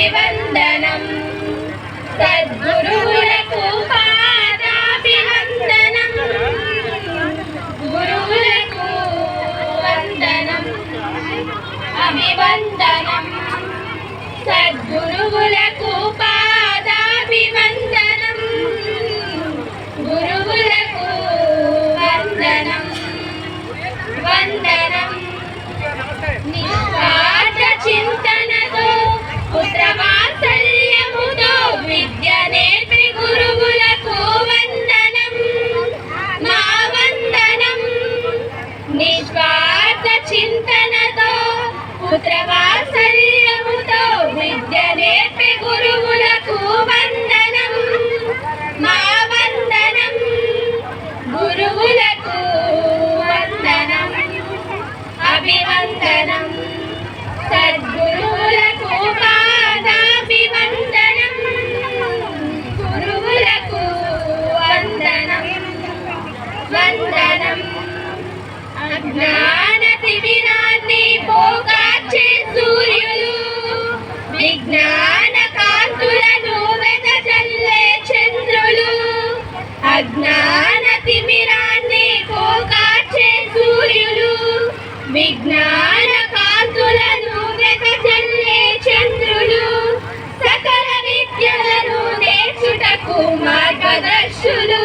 అభివందనం సద్గురువులకు పాదాభివందనం గురువులకు వందనం అభివందనం సద్గురువులకు పాదాభివందనం గురువులకు వందనం వందనం నిస్వార్థ చింతనతో పుత్రవాత్సల్యముతో విద్య నేర్పి గురువులకు వందనం మా వందనం నిస్వార్థ చింతనతో పుత్రవాత్సల్యముతో విద్య నేర్పి గురువులకు వందనం మా వందనం గురువులకు వందనం అభివందనం సద్గురువులకు పాదాభివందనం గురువులకు వందనం వందనం అజ్ఞాన తిమిరాన్ని పోకార్చే సూర్యులు విజ్ఞాన కాంతులను వెదజల్లే చంద్రులు అజ్ఞాన తిమిరాన్ని పోకార్చే సూర్యులు విజ్ఞాన కాంతులను వెదజల్లే చంద్రులు సకల విద్యలను నేర్చుటకు మార్గదర్శులు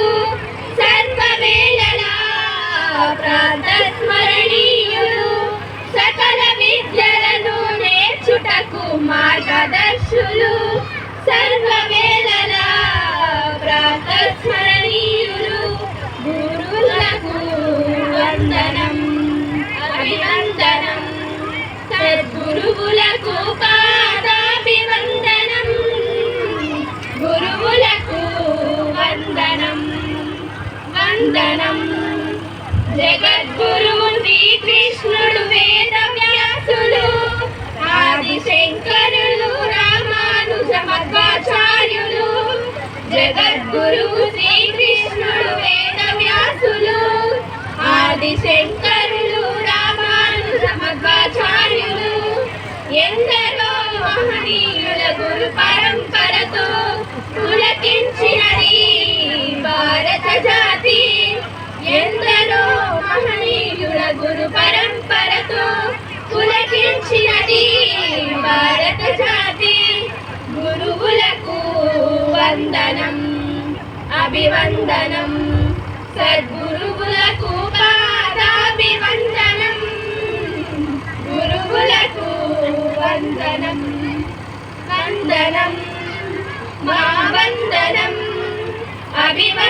సర్వవేళలా ప్రాతస్మరణీయులు సకల విద్యలను నేర్చుటకు మార్గదర్శులు సర్వవేళలా ప్రాతస్మరణీయులు గురువులకు వందనం అభివందనం సద్గురువులకు పాదాభివందనం గురువులకు వందనం వందనం జగద్గురువు శ్రీకృష్ణుడు వేద వ్యాసులు ఆదిశంకరులు రామానుజ మధ్వాచార్యులు జగద్గురువు శ్రీకృష్ణుడు వేద వ్యాసులు ఆదిశంకరులు రామానుజ మధ్వాచార్యులు ఎందరో మహనీయుల గురు పరంపరతో పులకించినది భారత జాతి ఎందరో మహనీయుల గురు పరంపరతో పులకించినది భారత జాతి గురువులకు వందనం అభివందనం సద్గురువులకు పాదాభివందనం గురువులకు వందనం వందనం మా వందనం అభివందనం